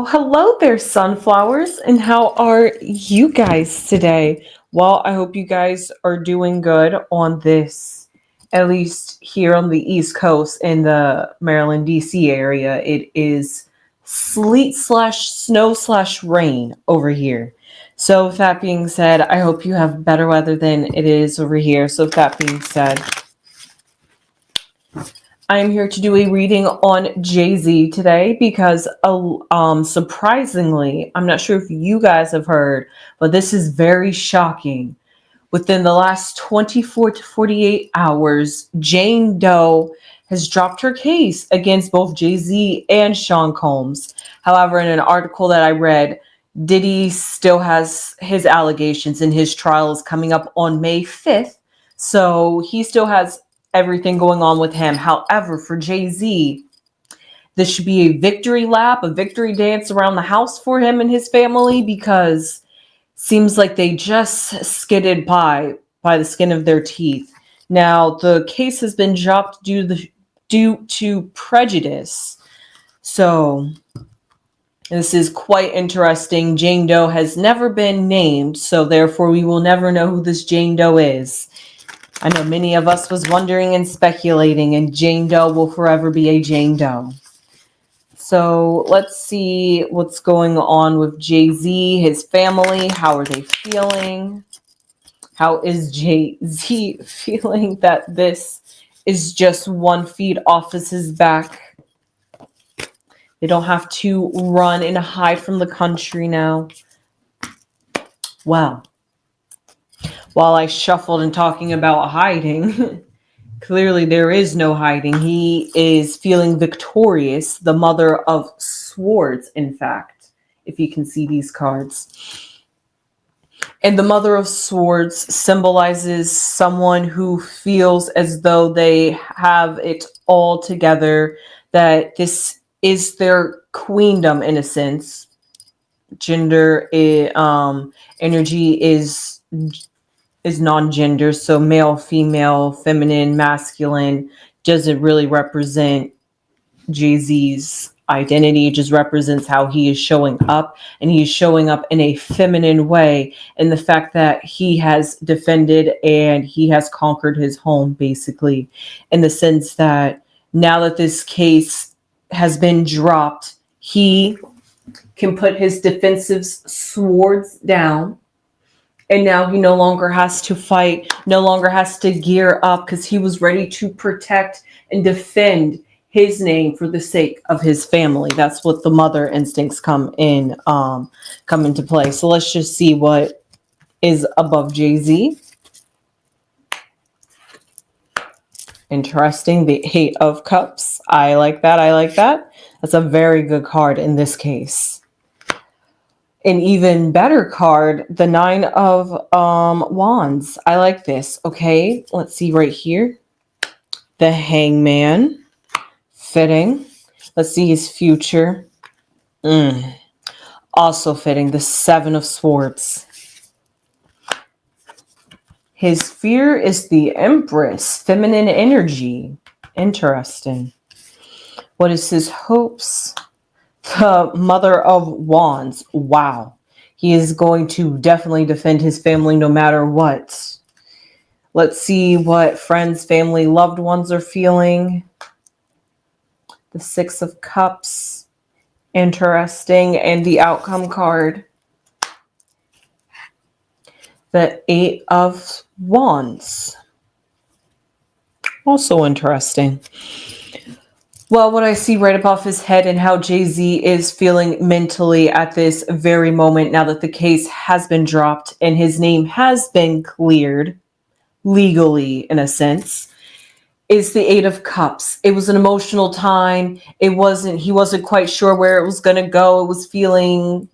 Hello there, sunflowers, and how are you guys today? Well, I hope you guys are doing good on this, at least here on the East Coast in the Maryland, D.C. area. It is sleet slash snow slash rain over here. So, with that being said, I hope you have better weather than it is over here. So, with that being said, I am here to do a reading on JayZ today because, surprisingly, I'm not sure if you guys have heard, but this is very shocking. Within the last 24 to 48 hours, Jane Doe has dropped her case against both JayZ and Sean Combs. However, in an article that I read, Diddy still has his allegations and his trial is coming up on May 5th. So he still has everything going on with him. However, for JayZ, this should be a victory lap, a victory dance around the house for him and his family, because seems like they just skidded by the skin of their teeth. Now, the case has been dropped due to prejudice. So this is quite interesting. Jane Doe has never been named, so therefore we will never know who this Jane Doe is. I know many of us was wondering and speculating, and Jane Doe will forever be a Jane Doe. So let's see what's going on with JayZ, his family. How are they feeling? How is JayZ feeling that this is just 1 feet off of his back? They don't have to run and hide from the country now. Well, while I shuffled and talking about hiding, clearly there is no hiding. He is feeling victorious, the Mother of Swords, in fact, if you can see these cards. And the Mother of Swords symbolizes someone who feels as though they have it all together, that this is their queendom in a sense. Gender, energy is non-gender, so male, female, feminine, masculine doesn't really represent JayZ's identity. It just represents how he is showing up, and he is showing up in a feminine way, and the fact that he has defended and he has conquered his home, basically, in the sense that now that this case has been dropped, he can put his defensive swords down. And now he no longer has to fight, no longer has to gear up, because he was ready to protect and defend his name for the sake of his family. That's what the mother instincts come into play. So let's just see what is above JayZ. Interesting. The 8 of Cups. I like that. I like that. That's a very good card in this case. An even better card, the 9 of Wands. I like this. Okay, let's see right here. The Hangman. Fitting. Let's see his future. Also fitting. The 7 of Swords. His fear is the Empress. Feminine energy. Interesting. What is his hopes? The Mother of Wands. Wow. He is going to definitely defend his family no matter what. Let's see what friends, family, loved ones are feeling. The 6 of Cups. Interesting. And the outcome card. The 8 of Wands. Also interesting. Well, what I see right above his head and how JayZ is feeling mentally at this very moment, now that the case has been dropped and his name has been cleared legally, in a sense, is the 8 of Cups. It was an emotional time. He wasn't quite sure where it was going to go. It was feeling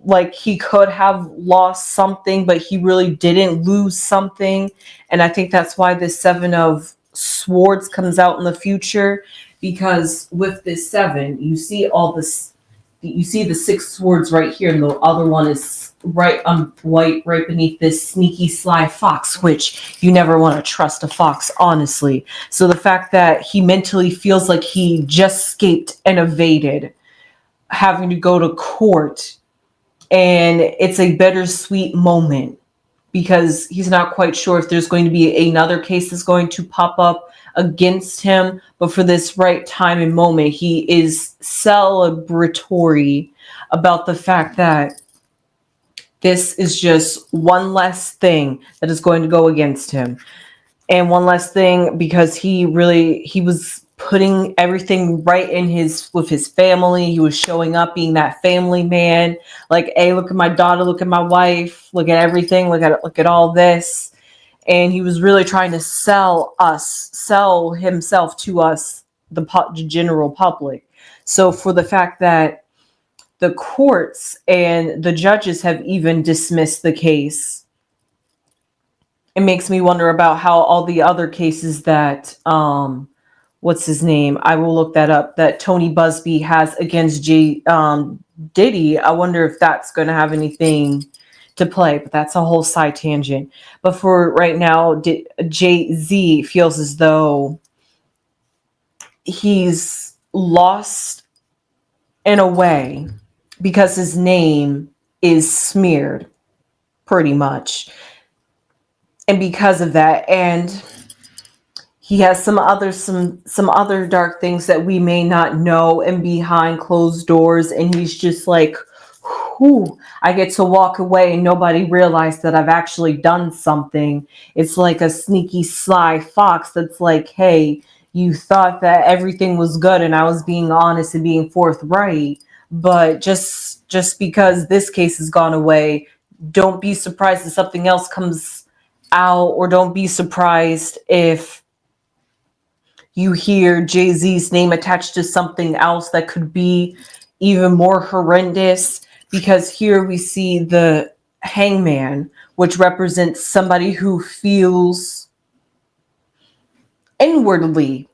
like he could have lost something, but he really didn't lose something. And I think that's why the 7 of Swords comes out in the future. Because with this 7, you see all this, you see the 6 swords right here, and the other one is right beneath this sneaky sly fox, which you never want to trust a fox, honestly. So the fact that he mentally feels like he just escaped and evaded having to go to court, and it's a bittersweet moment because he's not quite sure if there's going to be another case that's going to pop up against him. But for this right time and moment, he is celebratory about the fact that this is just one less thing that is going to go against him. And one less thing because he was putting everything right in his with his family. He was showing up, being that family man. Like, hey, look at my daughter, look at my wife, look at everything, look at all this. And he was really trying to sell himself to us, the general public. So for the fact that the courts and the judges have even dismissed the case, it makes me wonder about how all the other cases that what's his name? I will look that up. That Tony Buzzbee has against Diddy. I wonder if that's going to have anything to play. But that's a whole side tangent. But for right now, JayZ feels as though he's lost in a way because his name is smeared, pretty much. And because of that, and he has some other dark things that we may not know and behind closed doors, and he's just like, whew, I get to walk away and nobody realized that I've actually done something. It's like a sneaky sly fox that's like, hey, you thought that everything was good and I was being honest and being forthright, but just because this case has gone away, don't be surprised if something else comes out, or don't be surprised if you hear JayZ's name attached to something else that could be even more horrendous, because here we see the hangman, which represents somebody who feels inwardly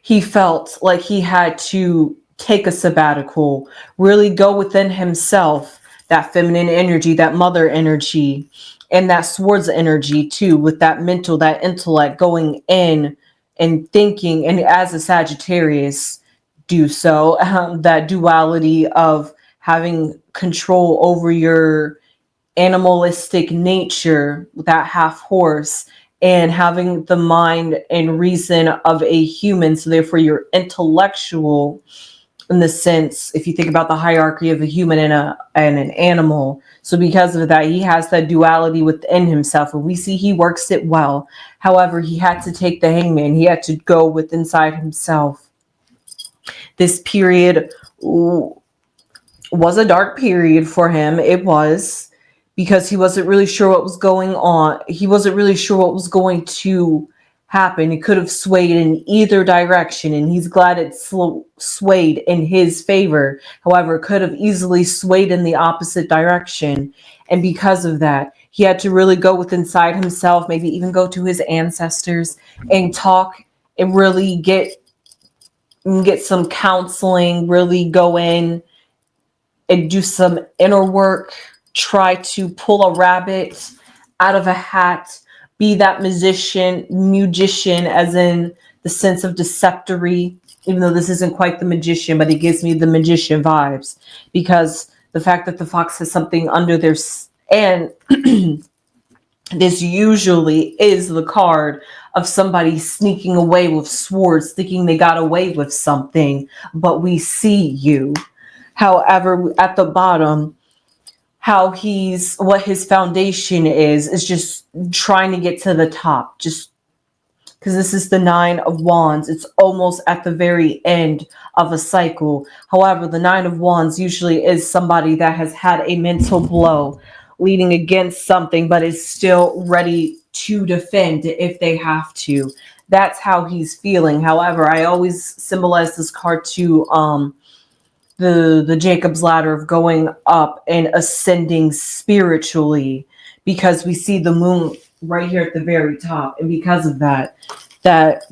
he felt like he had to take a sabbatical, really go within himself, that feminine energy, that mother energy, and that swords energy too, with that mental, that intellect going in and thinking, and as a Sagittarius do so, that duality of having control over your animalistic nature, that half horse, and having the mind and reason of a human. So therefore you're intellectual in the sense, if you think about the hierarchy of a human and an animal. So because of that, he has that duality within himself, and we see he works it well. However, he had to take the hangman. He had to go with inside himself. This period was a dark period for him. It was, because he wasn't really sure what was going on. He wasn't really sure what was going to happen. It could have swayed in either direction, and he's glad it swayed in his favor. However, it could have easily swayed in the opposite direction. And because of that, he had to really go with inside himself, maybe even go to his ancestors and talk and really get some counseling, really go in and do some inner work, try to pull a rabbit out of a hat, be that magician, as in the sense of deceptory, even though this isn't quite the magician, but it gives me the magician vibes, because the fact that the fox has something under their, and this usually is the card of somebody sneaking away with swords, thinking they got away with something, but we see you. However, at the bottom, what his foundation is just trying to get to the top, just because this is the 9 of Wands. It's almost at the very end of a cycle. However, the 9 of Wands usually is somebody that has had a mental blow leading against something, but is still ready to defend if they have to. That's how he's feeling. However, I always symbolize this card to the Jacob's ladder of going up and ascending spiritually, because we see the moon right here at the very top. And because of that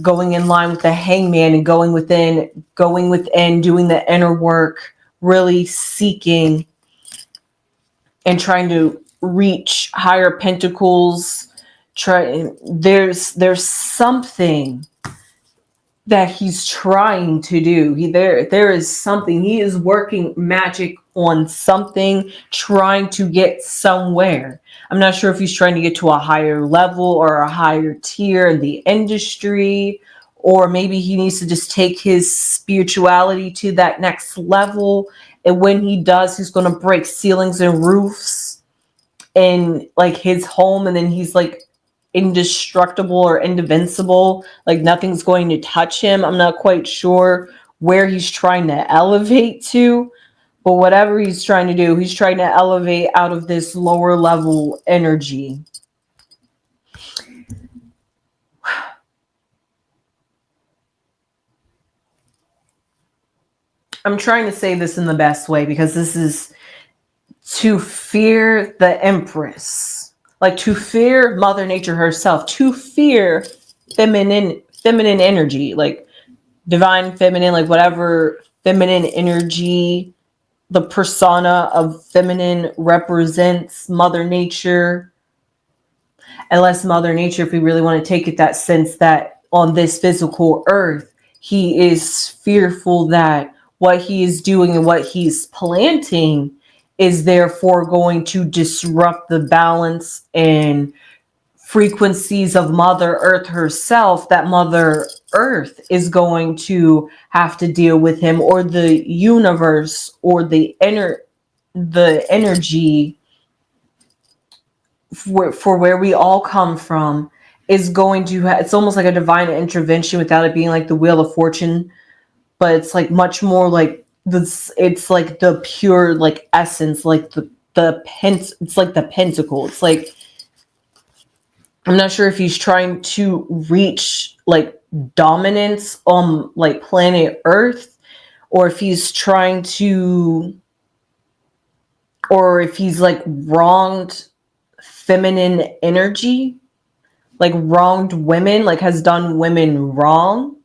going in line with the hangman and going within, doing the inner work, really seeking and trying to reach higher pentacles. There's something that he's trying to do. There is something. He is working magic on something, trying to get somewhere. I'm not sure if he's trying to get to a higher level or a higher tier in the industry, or maybe he needs to just take his spirituality to that next level. And when he does, he's going to break ceilings and roofs in like his home, and then he's like indestructible or invincible, like nothing's going to touch him. I'm not quite sure where he's trying to elevate to, but whatever he's trying to do, he's trying to elevate out of this lower level energy. I'm trying to say this in the best way because this is to fear the Empress, like to fear Mother Nature herself, to fear feminine energy, like divine feminine, like whatever feminine energy the persona of feminine represents Mother Nature. Unless Mother Nature, if we really want to take it that sense that on this physical earth, he is fearful that what he is doing and what he's planting is therefore going to disrupt the balance and frequencies of Mother Earth herself, that Mother Earth is going to have to deal with him, or the universe, or the energy for where we all come from is going to it's almost like a divine intervention without it being like the Wheel of Fortune, but it's like much more like this. It's like the pure like essence, like it's like the pentacle. It's like, I'm not sure if he's trying to reach like dominance on like planet Earth, or if he's trying to, or if he's like wronged feminine energy, like wronged women, like has done women wrong,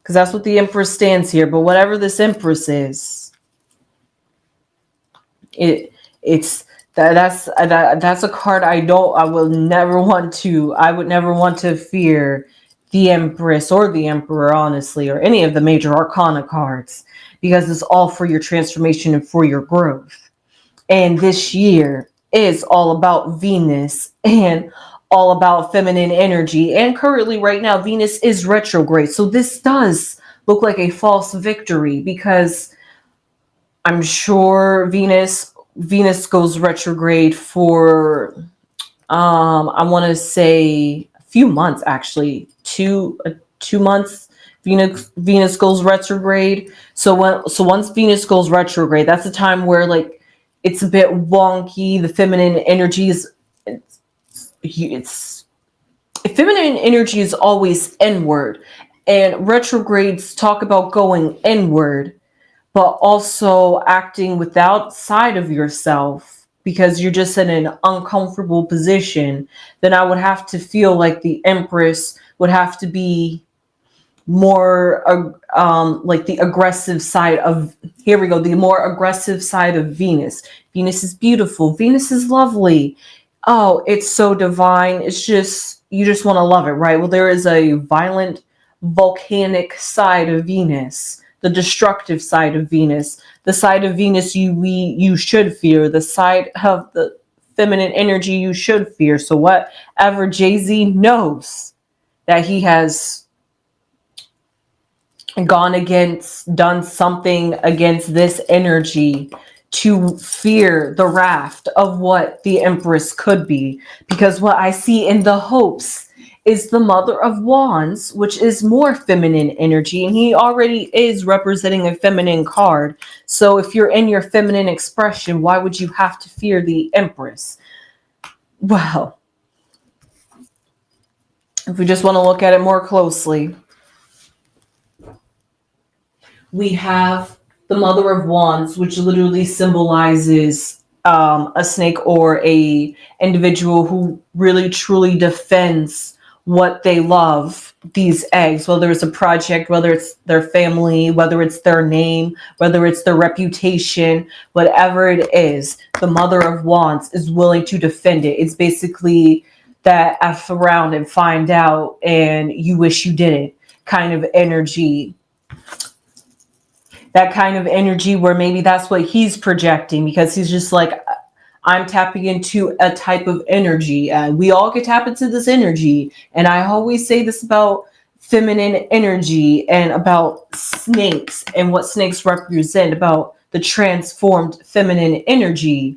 because that's what the Empress stands here. But whatever this Empress is, it's that's a card I would never want to fear the Empress or the Emperor, honestly, or any of the major arcana cards, because it's all for your transformation and for your growth. And this year is all about Venus and all about feminine energy. And currently right now, Venus is retrograde. So this does look like a false victory, because I'm sure Venus goes retrograde for, I want to say a few months, actually, 2 months. Venus goes retrograde. So once Venus goes retrograde, that's a time where like it's a bit wonky. The feminine energy is feminine energy is always inward, and retrogrades talk about going inward, but also acting without side of yourself because you're just in an uncomfortable position. Then I would have to feel like the Empress would have to be more like the aggressive side of, here we go, the more aggressive side of Venus. Venus is beautiful. Venus is lovely. Oh, it's so divine. It's just, you just want to love it, right? Well, there is a violent volcanic side of Venus, the destructive side of Venus, the side of Venus you should fear, the side of the feminine energy you should fear. So whatever JayZ knows that he has done something against this energy to fear the raft of what the Empress could be. Because what I see in the hopes is the Mother of Wands, which is more feminine energy, and he already is representing a feminine card. So if you're in your feminine expression, why would you have to fear the Empress? Well, if we just want to look at it more closely, we have the Mother of Wands, which literally symbolizes a snake or a individual who really truly defends what they love, these eggs, whether it's a project, whether it's their family, whether it's their name, whether it's their reputation, whatever it is, the Mother of Wands is willing to defend it. It's basically that F around and find out and you wish you didn't kind of energy. That kind of energy where maybe that's what he's projecting, because he's just like, I'm tapping into a type of energy, and we all can tap into this energy. And I always say this about feminine energy and about snakes and what snakes represent, about the transformed feminine energy.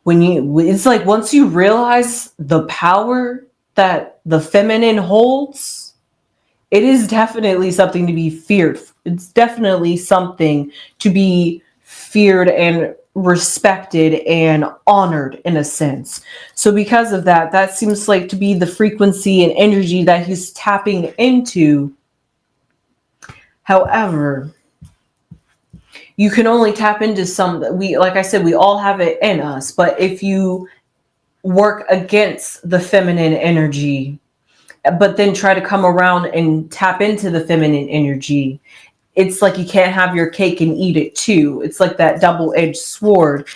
It's like once you realize the power that the feminine holds, it is definitely something to be feared. It's definitely something to be feared and respected and honored in a sense. So because of that, that seems like to be the frequency and energy that he's tapping into. However, you can only tap into some that like I said, we all have it in us. But if you work against the feminine energy, but then try to come around and tap into the feminine energy, it's like you can't have your cake and eat it too. It's like that double-edged sword.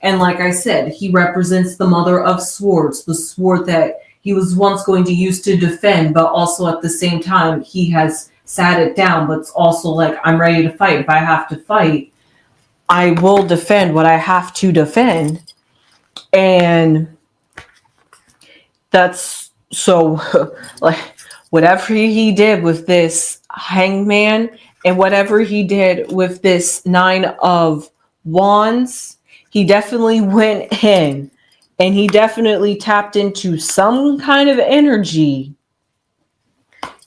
And like I said, he represents the mother of swords, the sword that he was once going to use to defend, but also at the same time, he has sat it down, but it's also like, I'm ready to fight. If I have to fight, I will defend what I have to defend. And that's so, like, whatever he did with this hangman and whatever he did with this 9 of wands, he definitely went in and he definitely tapped into some kind of energy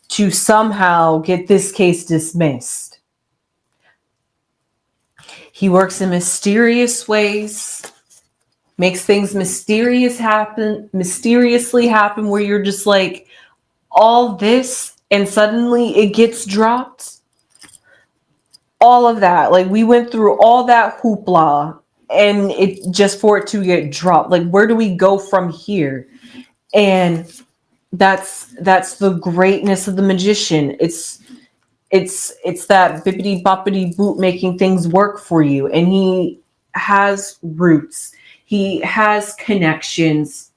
to somehow get this case dismissed. He works in mysterious ways, makes things mysteriously happen where you're just like, all this and suddenly it gets dropped. All of that, like we went through all that hoopla and it just for it to get dropped. Like, where do we go from here? And that's the greatness of the magician. It's that bippity boppity boot making things work for you. And he has roots. He has connections.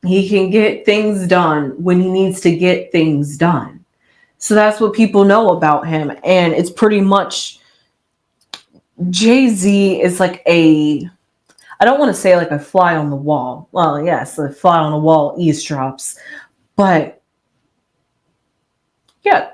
He can get things done when he needs to get things done. So that's what people know about him. And it's pretty much, JayZ is like I don't want to say like a fly on the wall. Well, yes, a fly on the wall eavesdrops. But yeah,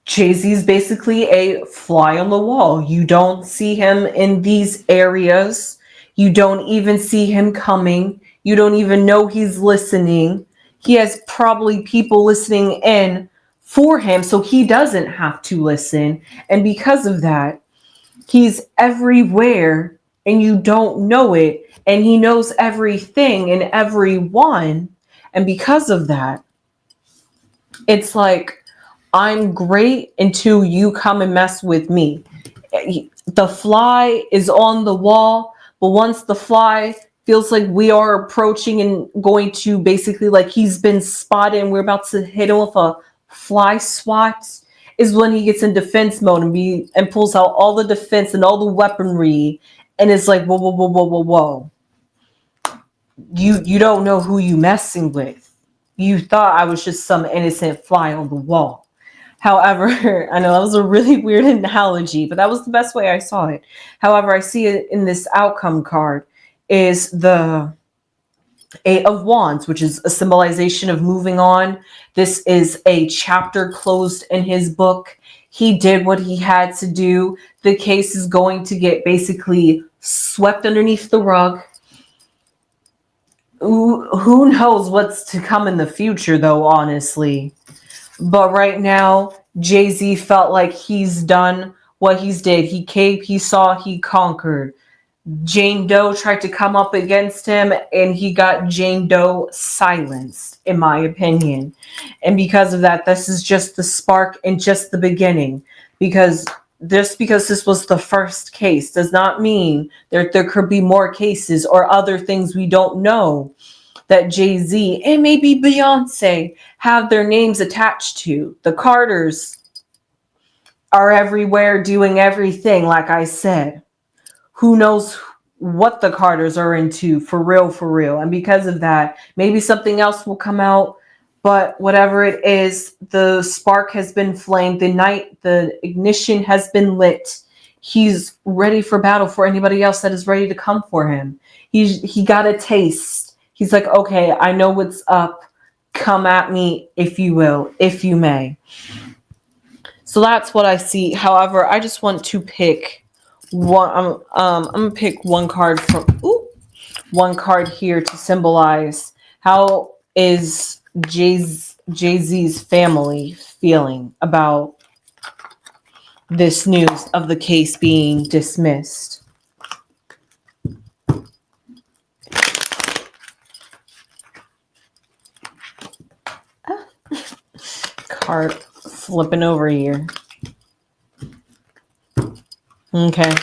JayZ is basically a fly on the wall. You don't see him in these areas. You don't even see him coming. You don't even know he's listening. He has probably people listening in for him, so he doesn't have to listen. And because of that, he's everywhere and you don't know it. And he knows everything and everyone. And because of that, it's like, I'm great until you come and mess with me. The fly is on the wall, but once the fly feels like we are approaching and going to basically, like, he's been spotted and we're about to hit him with a fly swat, is when he gets in defense mode and pulls out all the defense and all the weaponry, and it's like, whoa, whoa, whoa, whoa, whoa, whoa. You don't know who you messing with. You thought I was just some innocent fly on the wall. However, I know that was a really weird analogy, but that was the best way I saw it. However, I see it in this outcome card is the 8 of Wands, which is a symbolization of moving on. This is a chapter closed in his book. He did what he had to do. The case is going to get basically swept underneath the rug. Who knows what's to come in the future, though, honestly. But right now, JayZ felt like he's done what he's did. He caved, he saw, he conquered. Jane Doe tried to come up against him, and he got Jane Doe silenced, in my opinion. And because of that, this is just the spark and just the beginning. Because this was the first case does not mean there could be more cases or other things we don't know that JayZ and maybe Beyonce have their names attached to. The Carters are everywhere doing everything, like I said. Who knows what the Carters are into for real, for real. And because of that, maybe something else will come out But whatever it is, the spark has been flamed. The ignition has been lit. He's ready for battle for anybody else that is ready to come for him. He got a taste. He's like, okay, I know what's up. Come at me if you will, if you may. So that's what I see. However, I just want to pick one. I'm gonna pick one card from one card here to symbolize how is JayZ's family feeling about this news of the case being dismissed. Card flipping over here. Okay,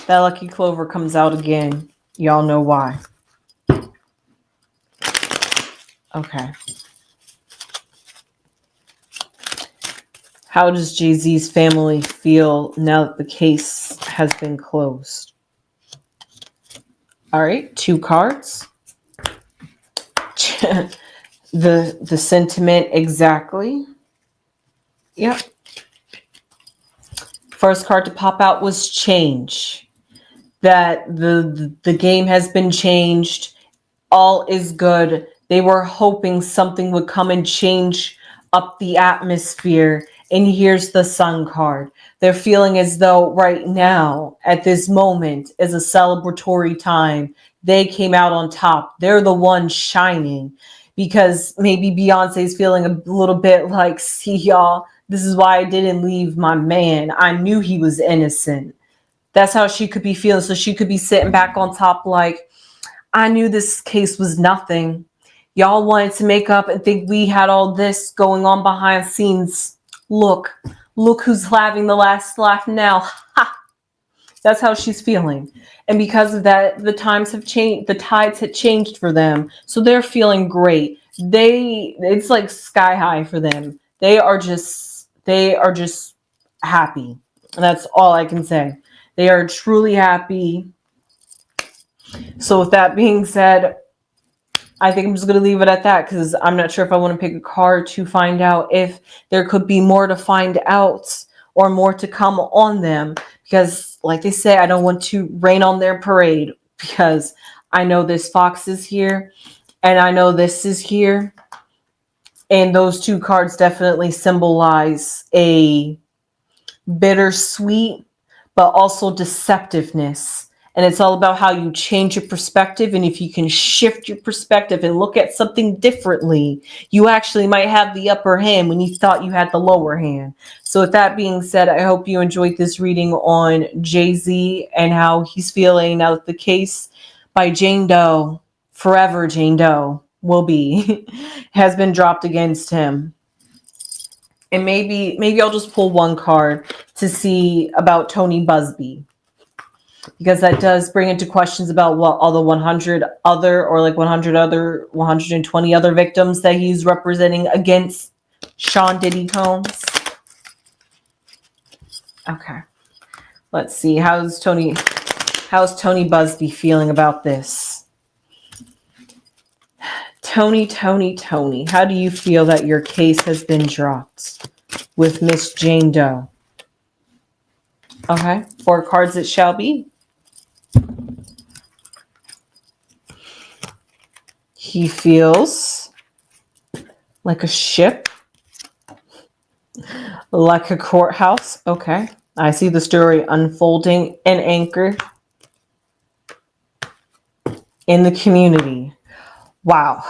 that lucky clover comes out again. Y'all know why. Okay. How does JayZ's family feel now that the case has been closed? All right, 2 cards. the sentiment exactly. Yep. First card to pop out was change. That the game has been changed. All is good. They were hoping something would come and change up the atmosphere. And here's the Sun card. They're feeling as though right now, at this moment, is a celebratory time. They came out on top. They're the ones shining. Because maybe Beyonce's feeling a little bit like, see y'all, this is why I didn't leave my man. I knew he was innocent. That's how she could be feeling. So she could be sitting back on top like, I knew this case was nothing. Y'all wanted to make up and think we had all this going on behind the scenes. Look who's having the last laugh now. Ha! That's how she's feeling. And because of that, the times have changed. The tides had changed for them. So they're feeling great. It's like sky high for them. They are just happy. And that's all I can say. They are truly happy. So with that being said, I think I'm just going to leave it at that because I'm not sure if I want to pick a card to find out if there could be more to find out or more to come on them. Because like they say, I don't want to rain on their parade because I know this fox is here and I know this is here. And those 2 cards definitely symbolize a bittersweet, but also deceptiveness. And it's all about how you change your perspective. And if you can shift your perspective and look at something differently, you actually might have the upper hand when you thought you had the lower hand. So with that being said, I hope you enjoyed this reading on JayZ and how he's feeling now that the case by Jane Doe, forever Jane Doe will be, has been dropped against him. And maybe I'll just pull one card to see about Tony Buzzbee. Because that does bring into questions about what all the 100 other or like 120 other victims that he's representing against Sean Diddy Combs. Okay. Let's see. How's Tony Buzzbee feeling about this? Tony, how do you feel that your case has been dropped with Miss Jane Doe? Okay. 4 cards it shall be. He feels like a ship, like a courthouse. Okay. I see the story unfolding and anchored in the community. Wow.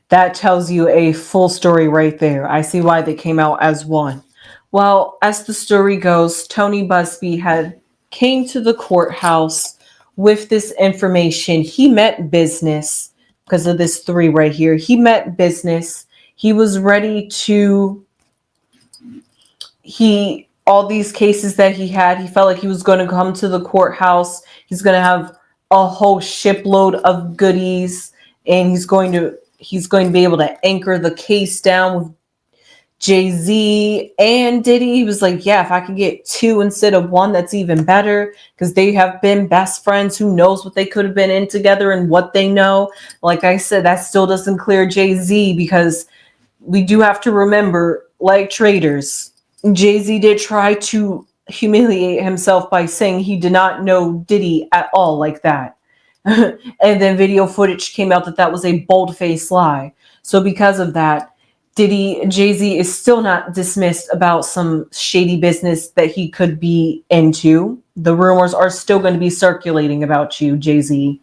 That tells you a full story right there. I see why they came out as one. Well, as the story goes, Tony Buzzbee had came to the courthouse with this information. He met business because of this 3 right here. He met business. He was ready to, all these cases that he had, he felt like he was going to come to the courthouse. He's going to have a whole shipload of goodies and he's going to be able to anchor the case down with JayZ and Diddy. He was like, yeah, if I could get 2 instead of 1, that's even better because they have been best friends. Who knows what they could have been in together and what they know. Like I said, that still doesn't clear JayZ because we do have to remember, like traders, JayZ did try to humiliate himself by saying he did not know Diddy at all like that. And then video footage came out that that was a bold-faced lie. So because of that, JayZ is still not dismissed about some shady business that he could be into. The rumors are still going to be circulating about you, JayZ.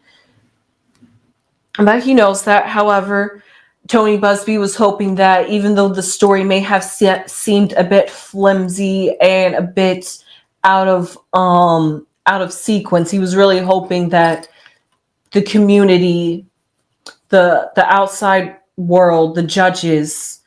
But he knows that. However, Tony Buzzbee was hoping that even though the story may have seemed a bit flimsy and a bit out of sequence, he was really hoping that the community, the outside world, the judges,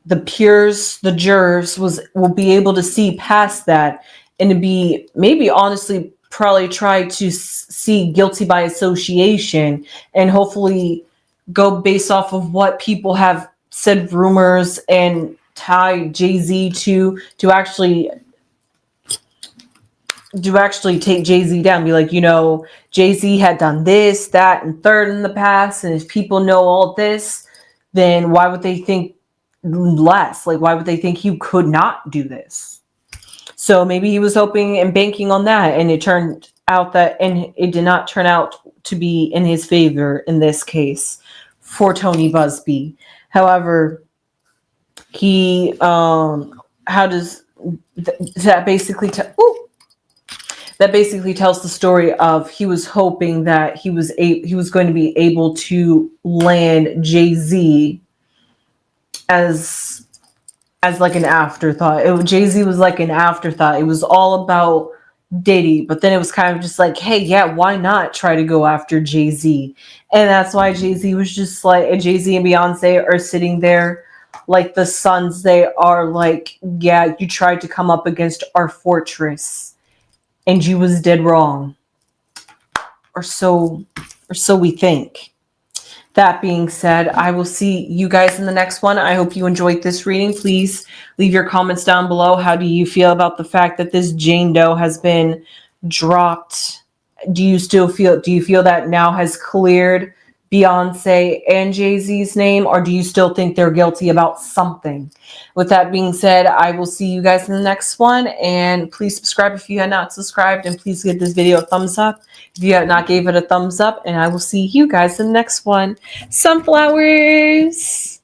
the peers, the jurors will be able to see past that and to be maybe honestly probably try to see guilty by association and hopefully go based off of what people have said, rumors, and tie JayZ to actually take JayZ down. Be like, JayZ had done this, that, and third in the past, and if people know all this, then why would they think less? Like, why would they think you could not do this? So maybe he was hoping and banking on that, and it turned out that, and it did not turn out to be in his favor in this case for Tony Buzzbee. However, he how does that basically that basically tells the story of he was hoping that he was going to be able to land JayZ as like an afterthought. JayZ was like an afterthought. It was all about Diddy, but then it was kind of just like, hey, yeah, why not try to go after JayZ? And that's why JayZ was just like, JayZ and Beyonce are sitting there like the sons. They are like, yeah, you tried to come up against our fortress and you was dead wrong. Or so we think. That being said, I will see you guys in the next one. I hope you enjoyed this reading. Please leave your comments down below. How do you feel about the fact that this Jane Doe has been dropped? Do you feel that now has cleared Beyonce and JayZ's name, or do you still think they're guilty about something? With that being said, I will see you guys in the next one, and please subscribe if you have not subscribed, and please give this video a thumbs up if you have not gave it a thumbs up, and I will see you guys in the next one. Sunflowers!